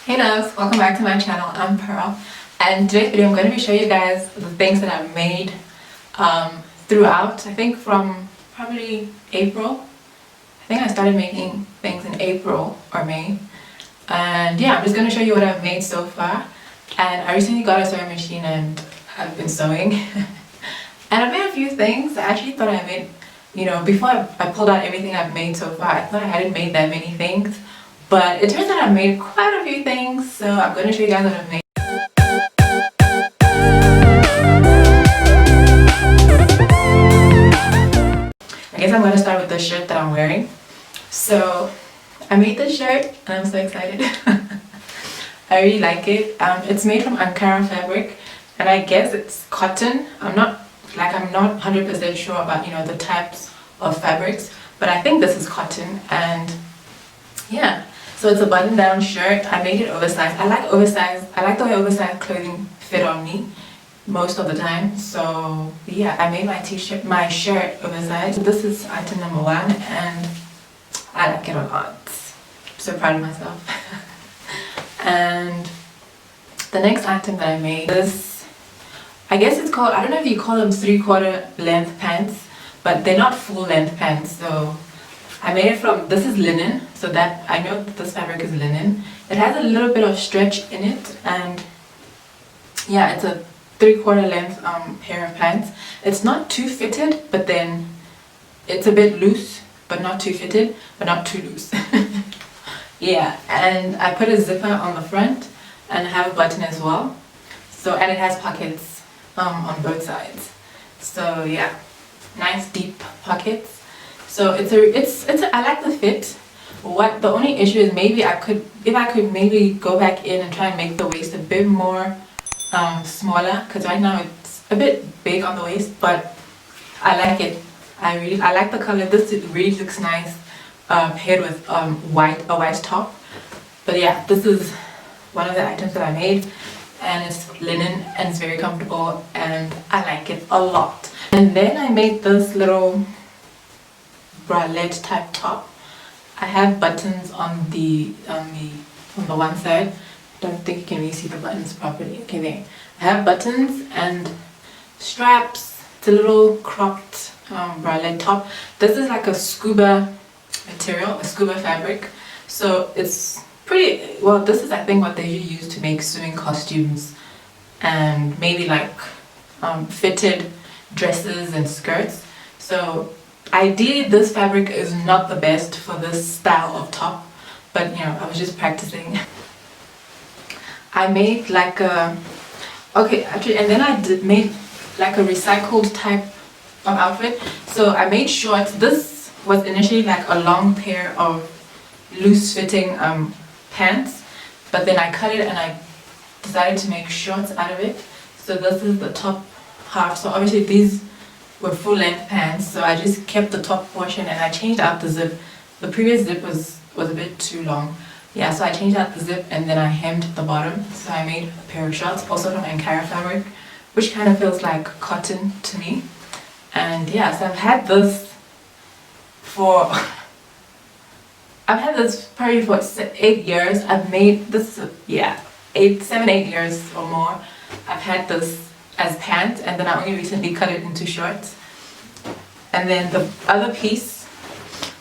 Hey loves, welcome back to my channel. I'm Pearl, and today's video I'm going to be showing you guys the things that I've made throughout, I think from probably April. I think I started making things in April or May, and yeah, I'm just going to show you what I've made so far. And I recently got a sewing machine and I've been sewing and I've made a few things. I actually thought I made, before I pulled out everything I've made so far, I thought I hadn't made that many things. But it turns out I've made quite a few things, so I'm going to show you guys what I've made. I guess I'm going to start with the shirt that I'm wearing. So I made this shirt and I'm so excited. I really like it. It's made from Ankara fabric and I guess it's cotton. I'm not 100% sure about the types of fabrics, but I think this is cotton. And yeah, so it's a button-down shirt. I made it oversized. I like the way oversized clothing fit on me most of the time. So yeah, I made my shirt oversized. This is item number 1 and I like it a lot. I'm so proud of myself. And the next item that I made is, I guess it's called, I don't know if you call them 3/4 length pants, but they're not full length pants. So I made it from, this is linen, so that I know that this fabric is linen. It has a little bit of stretch in it, and yeah, it's a 3/4 length pair of pants. It's not too fitted, but then it's a bit loose, but not too fitted, but not too loose. Yeah, and I put a zipper on the front and I have a button as well. So, and it has pockets on both sides. So yeah, nice deep pockets. So I like the fit. The only issue is maybe if I could maybe go back in and try and make the waist a bit more smaller, because right now it's a bit big on the waist, but I like it. I like the color. This really looks nice paired with a white top. But yeah, this is one of the items that I made, and it's linen and it's very comfortable and I like it a lot. And then I made this little bralette type top. I have buttons on the one side. Don't think you can really see the buttons properly. Okay, there. I have buttons and straps. It's a little cropped bralette top. This is like a scuba material, a scuba fabric. So it's pretty well. This is, I think, what they use to make swimming costumes and maybe like fitted dresses and skirts. So ideally this fabric is not the best for this style of top, but I was just practicing. I made like a and then I made like a recycled type of outfit. So I made shorts. This was initially like a long pair of loose fitting pants, but then I cut it and I decided to make shorts out of it. So this is the top half. So obviously these were full length pants, so I just kept the top portion and I changed out the zip. The previous zip was a bit too long. Yeah, so I changed out the zip and then I hemmed the bottom. So I made a pair of shorts, also from Ankara fabric, which kind of feels like cotton to me. And yeah, so I've had this probably for 8 years. I've made this, 7-8 years or more. I've had this as pants, and then I only recently cut it into shorts. And then the other piece,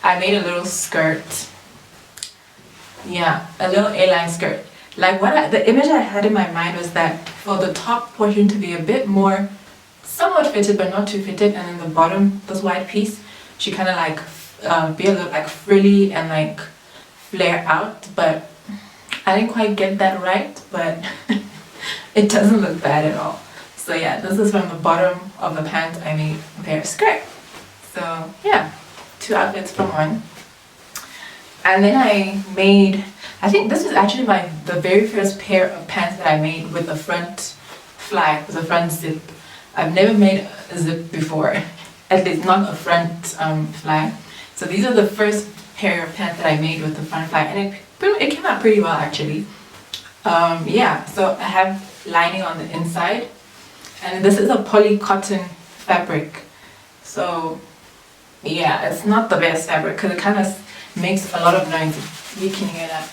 I made a little skirt. Yeah, a little A-line skirt. Like the image I had in my mind was that for the top portion to be a bit more somewhat fitted but not too fitted, and then the bottom, this white piece, should kind of like be a little like frilly and like flare out, but I didn't quite get that right, but it doesn't look bad at all. So yeah, this is from the bottom of the pants. I made a pair of skirt. So yeah, 2 outfits from one. And then I think this is actually the very first pair of pants that I made with the front fly, with the front zip. I've never made a zip before, at least not a front fly. So these are the first pair of pants that I made with the front fly, and it came out pretty well actually. Yeah, so I have lining on the inside, and this is a poly cotton fabric. So yeah, it's not the best fabric because it kind of makes a lot of noise. You can hear that.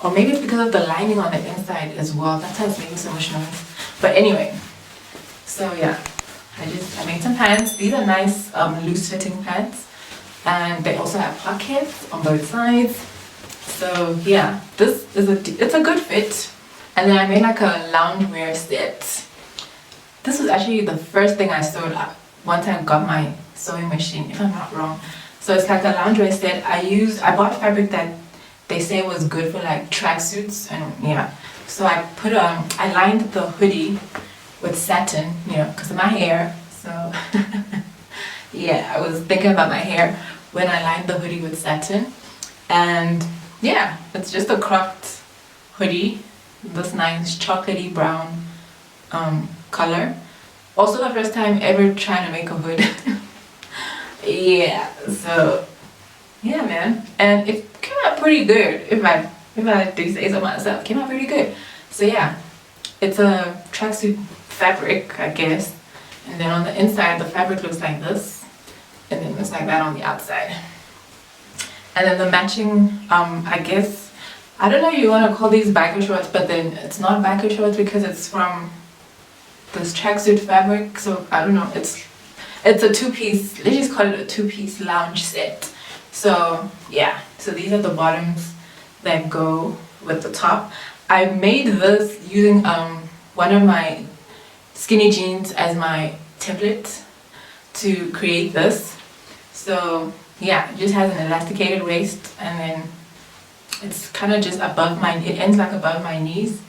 Or maybe it's because of the lining on the inside as well. That's how it's making so much noise. But anyway, so yeah, I made some pants. These are nice loose fitting pants, and they also have pockets on both sides. So yeah, it's a good fit. And then I made like a loungewear set. This was actually the first thing I sewed up once I got my sewing machine, if I'm not wrong. So it's like a loungewear set. I bought fabric that they say was good for like tracksuits, and yeah. So I lined the hoodie with satin, you know, because of my hair. So yeah, I was thinking about my hair when I lined the hoodie with satin. And yeah, it's just a cropped hoodie, this nice chocolatey brown color. Also the first time ever trying to make a hood. Yeah, so yeah, man, and it came out pretty good. If I do say so myself, it came out pretty good. So yeah, it's a tracksuit fabric, I guess, and then on the inside the fabric looks like this, and then looks like that on the outside. And then the matching, I guess, I don't know if you want to call these biker shorts, but then it's not biker shorts because it's from this tracksuit fabric. So I don't know, it's a two-piece, let's just call it a two-piece lounge set. So yeah, so these are the bottoms that go with the top. I made this using one of my skinny jeans as my template to create this. So yeah, it just has an elasticated waist, and then it's kind of just above it ends like above my knees.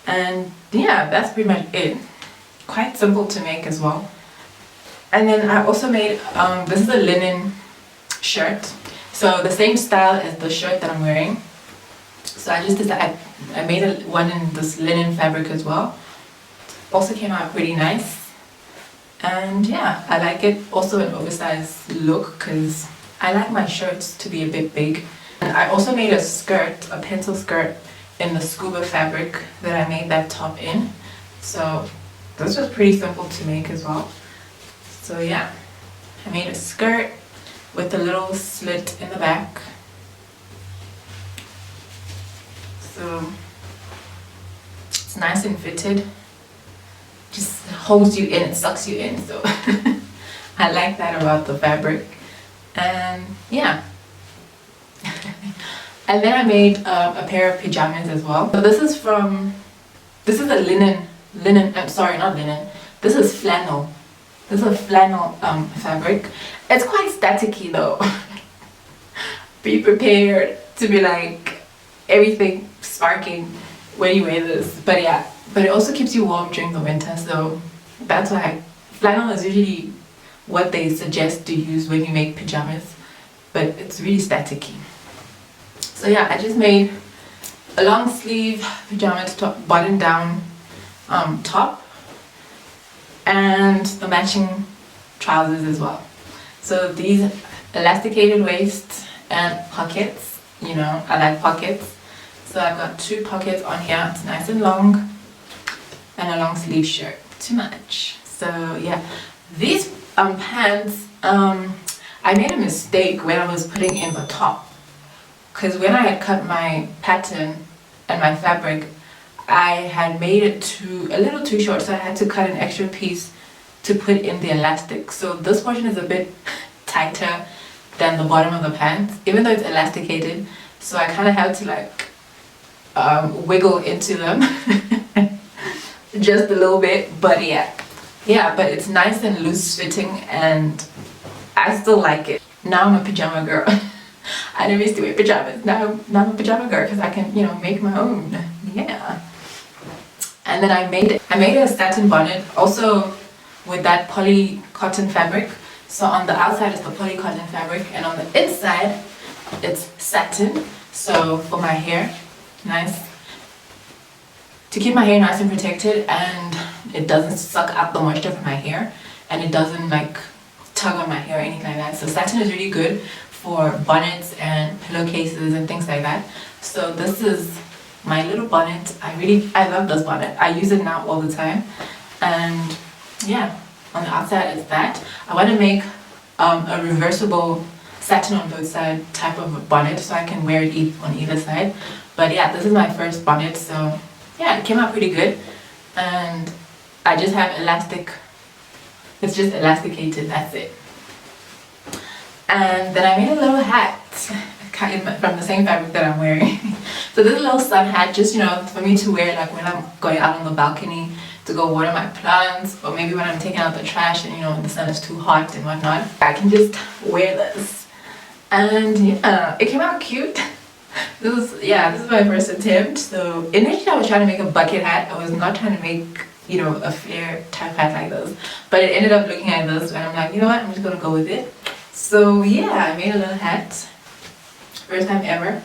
And yeah, that's pretty much it. Quite simple to make as well. And then I also made, this is a linen shirt. So the same style as the shirt that I'm wearing. So I just decided, I made one in this linen fabric as well. Also came out pretty nice. And yeah, I like it. Also an oversized look because I like my shirts to be a bit big. And I also made a skirt, a pencil skirt in the scuba fabric that I made that top in. So this was pretty simple to make as well. So yeah, I made a skirt with a little slit in the back. So it's nice and fitted. Just holds you in, it sucks you in. So I like that about the fabric. And yeah. And then I made a pair of pajamas as well. So this is a linen, I'm sorry, not linen. This is flannel. This is a flannel fabric. It's quite staticky though. Be prepared to be like everything sparking when you wear this. But yeah, but it also keeps you warm during the winter. So that's why flannel is usually what they suggest to use when you make pajamas. But it's really staticky. So yeah, I just made a long sleeve pajamas top, button down top, and the matching trousers as well. So these elasticated waist and pockets, you know, I like pockets. So I've got 2 pockets on here. It's nice and long, and a long sleeve shirt to match. So yeah, these pants, I made a mistake when I was putting in the top, because when I had cut my pattern and my fabric, I had made it a little too short, so I had to cut an extra piece to put in the elastic. So this portion is a bit tighter than the bottom of the pants, even though it's elasticated. So I kind of have to like wiggle into them just a little bit. But yeah, but it's nice and loose fitting, and I still like it. Now I'm a pajama girl. I never used to wear pajamas. Now I'm a pajama girl because I can, you know, make my own. Yeah. And then I made a satin bonnet also with that poly cotton fabric. So on the outside is the poly cotton fabric, and on the inside it's satin. So for my hair, nice, to keep my hair nice and protected, and it doesn't suck out the moisture from my hair, and it doesn't like tug on my hair or anything like that. So satin is really good for bonnets and pillowcases and things like that. So this is my little bonnet. I love this bonnet. I use it now all the time. And yeah, on the outside is that. I want to make a reversible satin on both sides type of a bonnet, so I can wear it on either side. But yeah, this is my first bonnet, so yeah, it came out pretty good. And I just have elastic, it's just elasticated, that's it. And then I made a little hat from the same fabric that I'm wearing. So this little sun hat, just for me to wear like when I'm going out on the balcony to go water my plants, or maybe when I'm taking out the trash and the sun is too hot and whatnot, I can just wear this. And yeah, it came out cute. This is my first attempt. So initially I was trying to make a bucket hat. I was not trying to make a flare type hat like this, but it ended up looking like this, and I'm like, you know what, I'm just gonna go with it. So yeah, I made a little hat, first time ever.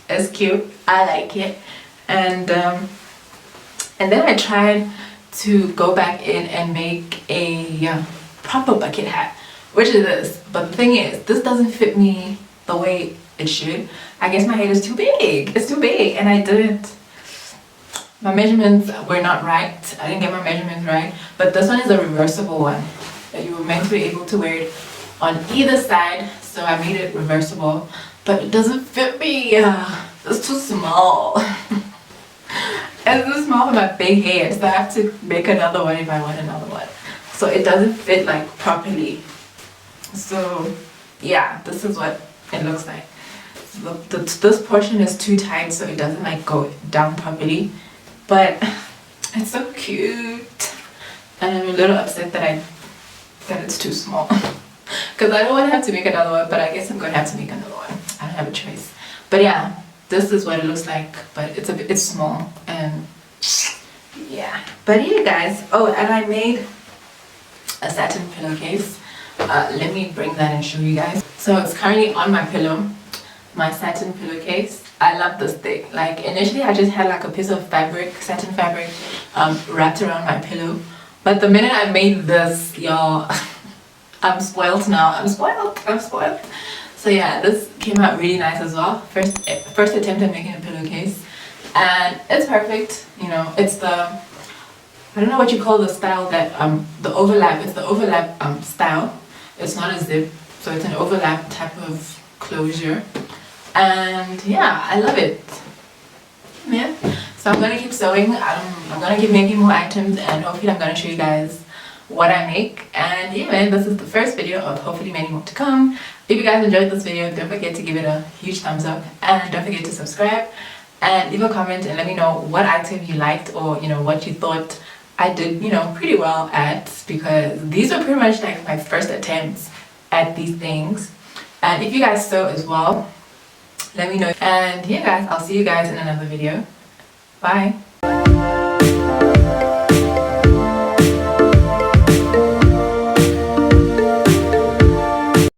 It's cute, I like it. And then I tried to go back in and make a proper bucket hat, which is this. But the thing is, this doesn't fit me the way it should. I guess my head is too big. It's too big, and my measurements were not right. I didn't get my measurements right. But this one is a reversible one, that you were meant to be able to wear it on either side. So I made it reversible, but it doesn't fit me. It's too small. It's too small for my big head, so I have to make another one if I want another one. So it doesn't fit like properly. So yeah, this is what it looks like. So this portion is too tight, so it doesn't like go down properly. But it's so cute, and I'm a little upset that it's too small, because I don't want to have to make another one, but I guess I'm gonna have to make another one. I don't have a choice. But yeah, this is what it looks like, but it's small, and yeah. But yeah, guys. Oh, and I made a satin pillowcase. Let me bring that and show you guys. So it's currently on my pillow, my satin pillowcase. I love this thing. Like initially I just had like a piece of fabric, satin fabric, wrapped around my pillow. But the minute I made this, y'all, I'm spoiled now. I'm spoiled. So yeah, this came out really nice as well. First attempt at making a pillowcase, and it's perfect. It's the, I don't know what you call the style that the overlap. It's the overlap style. It's not a zip, so it's an overlap type of closure. And yeah, I love it. Yeah. So I'm gonna keep sewing. I'm gonna keep making more items, and hopefully I'm gonna show you guys what I make. And yeah, man, this is the first video of hopefully many more to come. If you guys enjoyed this video, don't forget to give it a huge thumbs up, and don't forget to subscribe and leave a comment and let me know what item you liked, or what you thought I did pretty well at, because these are pretty much like my first attempts at these things. And if you guys sew as well, let me know. And yeah, guys, I'll see you guys in another video. Bye.